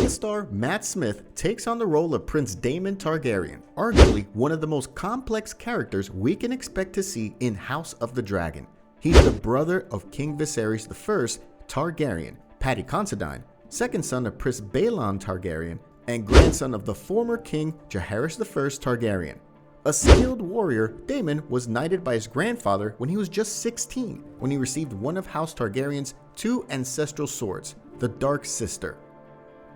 Hollywood star Matt Smith takes on the role of Prince Daemon Targaryen, arguably one of the most complex characters we can expect to see in House of the Dragon. He's the brother of King Viserys I Targaryen, Paddy Considine, second son of Prince Daemon Targaryen, and grandson of the former King Jaehaerys I Targaryen. A skilled warrior, Daemon was knighted by his grandfather when he was just 16, when he received one of House Targaryen's two ancestral swords, the Dark Sister.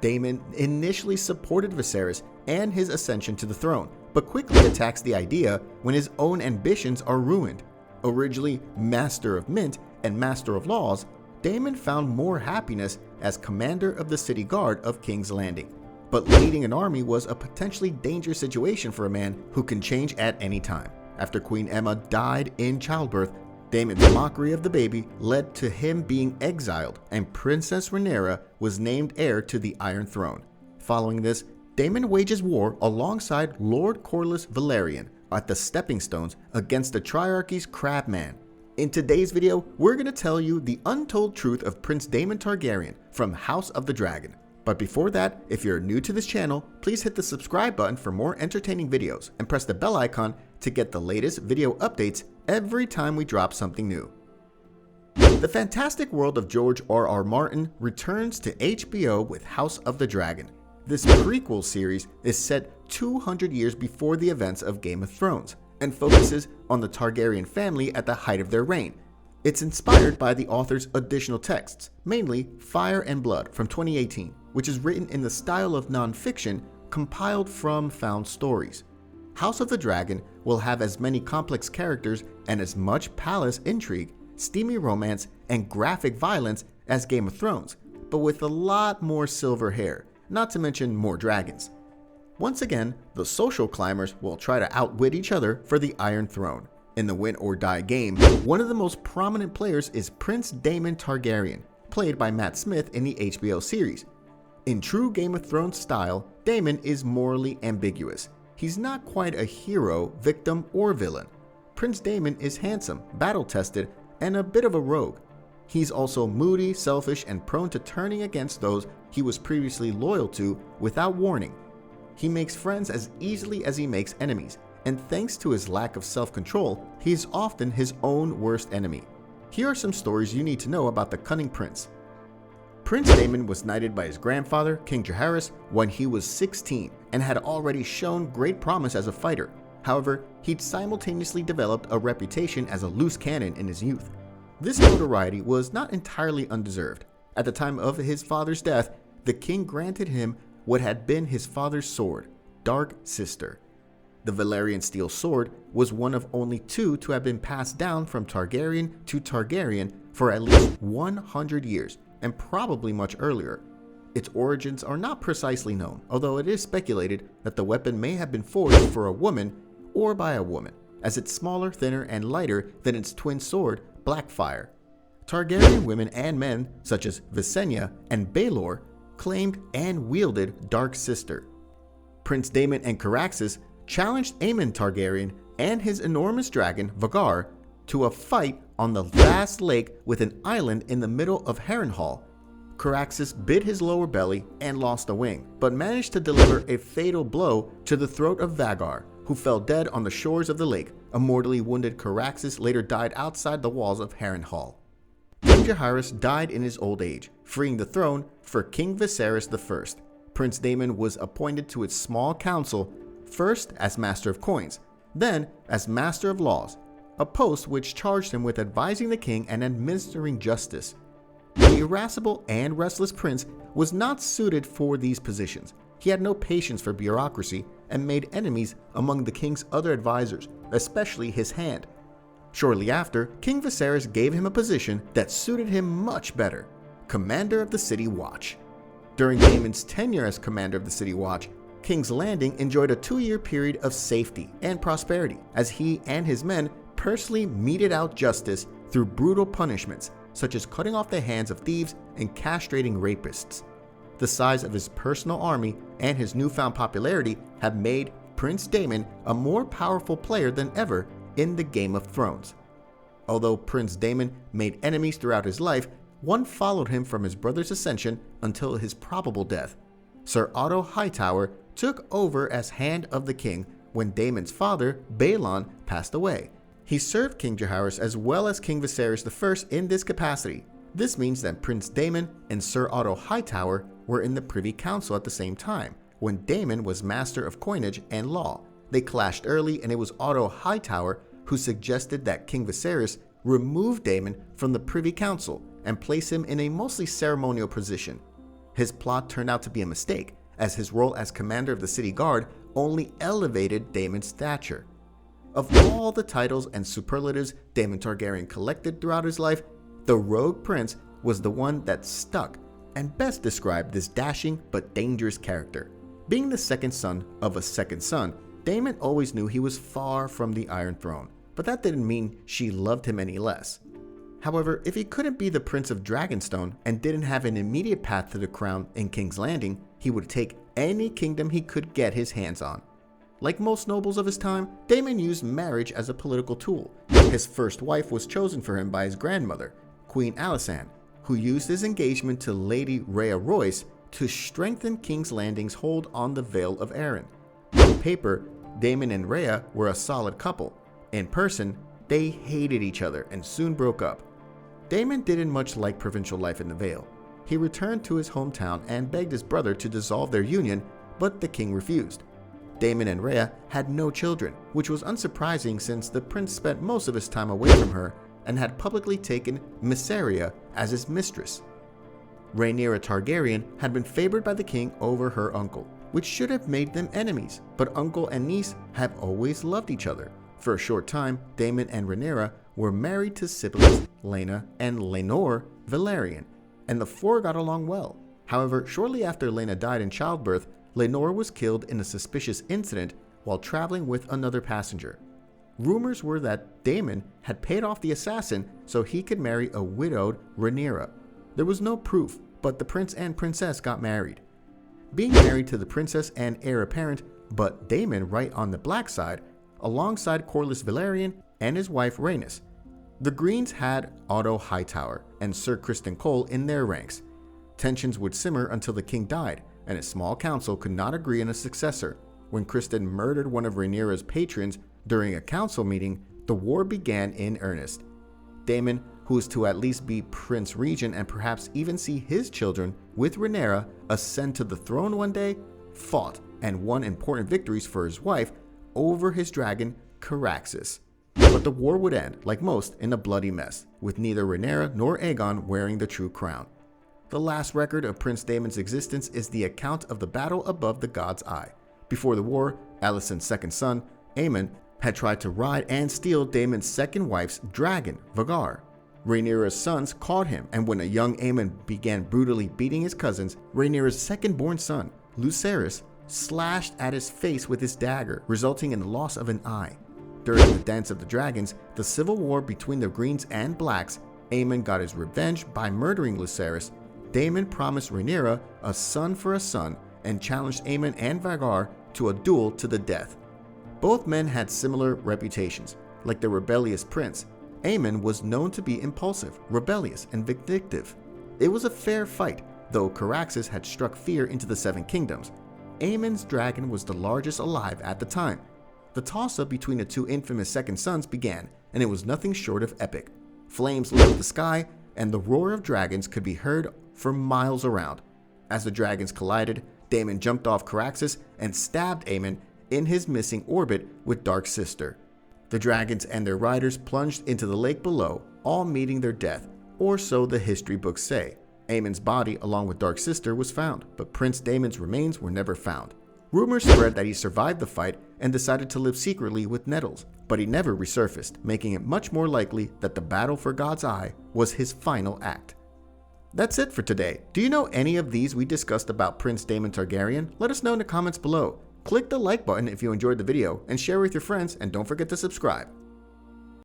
Daemon initially supported Viserys and his ascension to the throne, but quickly attacks the idea when his own ambitions are ruined. Originally Master of Mint and Master of Laws, Daemon found more happiness as commander of the city guard of King's Landing. But leading an army was a potentially dangerous situation for a man who can change at any time. After Queen Aemma died in childbirth, Daemon's mockery of the baby led to him being exiled, and Princess Rhaenyra was named heir to the Iron Throne. Following this, Daemon wages war alongside Lord Corlys Velaryon at the Stepping Stones against the Triarchy's Crabman. In today's video, we're going to tell you the untold truth of Prince Daemon Targaryen from House of the Dragon. But before that, if you're new to this channel, please hit the subscribe button for more entertaining videos and press the bell icon to get the latest video updates every time we drop something new. The fantastic world of George R.R. Martin returns to HBO with House of the Dragon. This prequel series is set 200 years before the events of Game of Thrones and focuses on the Targaryen family at the height of their reign. It's inspired by the author's additional texts, mainly Fire and Blood from 2018, which is written in the style of nonfiction compiled from found stories. House of the Dragon will have as many complex characters and as much palace intrigue, steamy romance, and graphic violence as Game of Thrones, but with a lot more silver hair, not to mention more dragons. Once again, the social climbers will try to outwit each other for the Iron Throne. In the win or die game, one of the most prominent players is Prince Daemon Targaryen, played by Matt Smith in the HBO series. In true Game of Thrones style, Daemon is morally ambiguous. He's not quite a hero, victim, or villain. Prince Daemon is handsome, battle-tested, and a bit of a rogue. He's also moody, selfish, and prone to turning against those he was previously loyal to without warning. He makes friends as easily as he makes enemies, and thanks to his lack of self-control, he is often his own worst enemy. Here are some stories you need to know about the cunning prince. Prince Daemon was knighted by his grandfather, King Jaehaerys, when he was 16 and had already shown great promise as a fighter. However, he'd simultaneously developed a reputation as a loose cannon in his youth. This notoriety was not entirely undeserved. At the time of his father's death, the king granted him what had been his father's sword, Dark Sister. The Valyrian steel sword was one of only two to have been passed down from Targaryen to Targaryen for at least 100 years, and probably much earlier. Its origins are not precisely known, although it is speculated that the weapon may have been forged for a woman or by a woman, as it's smaller, thinner, and lighter than its twin sword, Blackfire. Targaryen women and men, such as Visenya and Baelor, claimed and wielded Dark Sister. Prince Daemon and Caraxes challenged Aemon Targaryen and his enormous dragon, Vhagar, to a fight on the vast lake with an island in the middle of Harrenhal. Caraxes bit his lower belly and lost a wing, but managed to deliver a fatal blow to the throat of Vhagar, who fell dead on the shores of the lake. A mortally wounded Caraxes later died outside the walls of Harrenhal. King Jaehaerys died in his old age, freeing the throne for King Viserys I. Prince Daemon was appointed to its small council, first as Master of Coins, then as Master of Laws, a post which charged him with advising the king and administering justice. The irascible and restless prince was not suited for these positions. He had no patience for bureaucracy and made enemies among the king's other advisors, especially his hand. Shortly after, King Viserys gave him a position that suited him much better: Commander of the City Watch. During Daemon's tenure as Commander of the City Watch, King's Landing enjoyed a 2-year period of safety and prosperity, as he and his men personally meted out justice through brutal punishments, such as cutting off the hands of thieves and castrating rapists. The size of his personal army and his newfound popularity have made Prince Daemon a more powerful player than ever in the Game of Thrones. Although Prince Daemon made enemies throughout his life, one followed him from his brother's ascension until his probable death. Sir Otto Hightower took over as Hand of the King when Daemon's father, Balon, passed away. He served King Jaehaerys as well as King Viserys I in this capacity. This means that Prince Daemon and Sir Otto Hightower were in the Privy Council at the same time, when Daemon was Master of Coinage and Law. They clashed early, and it was Otto Hightower who suggested that King Viserys remove Daemon from the Privy Council and place him in a mostly ceremonial position. His plot turned out to be a mistake, as his role as commander of the city guard only elevated Daemon's stature. Of all the titles and superlatives Daemon Targaryen collected throughout his life, the Rogue Prince was the one that stuck and best described this dashing but dangerous character. Being the second son of a second son, Daemon always knew he was far from the Iron Throne, but that didn't mean she loved him any less. However, if he couldn't be the Prince of Dragonstone and didn't have an immediate path to the crown in King's Landing, he would take any kingdom he could get his hands on. Like most nobles of his time, Daemon used marriage as a political tool. His first wife was chosen for him by his grandmother, Queen Alysanne, who used his engagement to Lady Rhea Royce to strengthen King's Landing's hold on the Vale of Arryn. On paper, Daemon and Rhea were a solid couple. In person, they hated each other and soon broke up. Daemon didn't much like provincial life in the Vale. He returned to his hometown and begged his brother to dissolve their union, but the king refused. Daemon and Rhea had no children, which was unsurprising since the prince spent most of his time away from her and had publicly taken Mysaria as his mistress. Rhaenyra Targaryen had been favored by the king over her uncle, which should have made them enemies, but uncle and niece have always loved each other. For a short time, Daemon and Rhaenyra were married to siblings Laena and Laenor Velaryon, and the four got along well. However, shortly after Laena died in childbirth, Laenor was killed in a suspicious incident while traveling with another passenger. Rumors were that Daemon had paid off the assassin so he could marry a widowed Rhaenyra. There was no proof, but the prince and princess got married. Being married to the princess and heir apparent, but Daemon right on the black side, alongside Corlys Velaryon and his wife Rhaenys. The Greens had Otto Hightower and Sir Criston Cole in their ranks. Tensions would simmer until the king died, and a small council could not agree on a successor. When Criston murdered one of Rhaenyra's patrons during a council meeting, the war began in earnest. Daemon, who was to at least be Prince Regent and perhaps even see his children with Rhaenyra ascend to the throne one day, fought and won important victories for his wife over his dragon Caraxes. But the war would end, like most, in a bloody mess, with neither Rhaenyra nor Aegon wearing the true crown. The last record of Prince Daemon's existence is the account of the battle above the God's Eye. Before the war, Alicent's second son, Aemon, had tried to ride and steal Daemon's second wife's dragon, Vhagar. Rhaenyra's sons caught him, and when a young Aemon began brutally beating his cousins, Rhaenyra's second-born son, Lucerys, slashed at his face with his dagger, resulting in the loss of an eye. During the Dance of the Dragons, the civil war between the Greens and Blacks, Aemon got his revenge by murdering Lucerys. Daemon promised Rhaenyra a son for a son and challenged Aemon and Vhagar to a duel to the death. Both men had similar reputations. Like the rebellious prince, Aemon was known to be impulsive, rebellious, and vindictive. It was a fair fight, though Caraxes had struck fear into the Seven Kingdoms. Aemon's dragon was the largest alive at the time. The toss-up between the two infamous second sons began, and it was nothing short of epic. Flames lit up the sky, and the roar of dragons could be heard for miles around. As the dragons collided, Daemon jumped off Caraxes and stabbed Aemon in his missing orbit with Dark Sister. The dragons and their riders plunged into the lake below, all meeting their death, or so the history books say. Aemon's body, along with Dark Sister, was found, but Prince Daemon's remains were never found. Rumors spread that he survived the fight and decided to live secretly with Nettles, but he never resurfaced, making it much more likely that the battle for God's Eye was his final act. That's it for today. Do you know any of these we discussed about Prince Daemon Targaryen? Let us know in the comments below. Click the like button if you enjoyed the video and share with your friends, and don't forget to subscribe.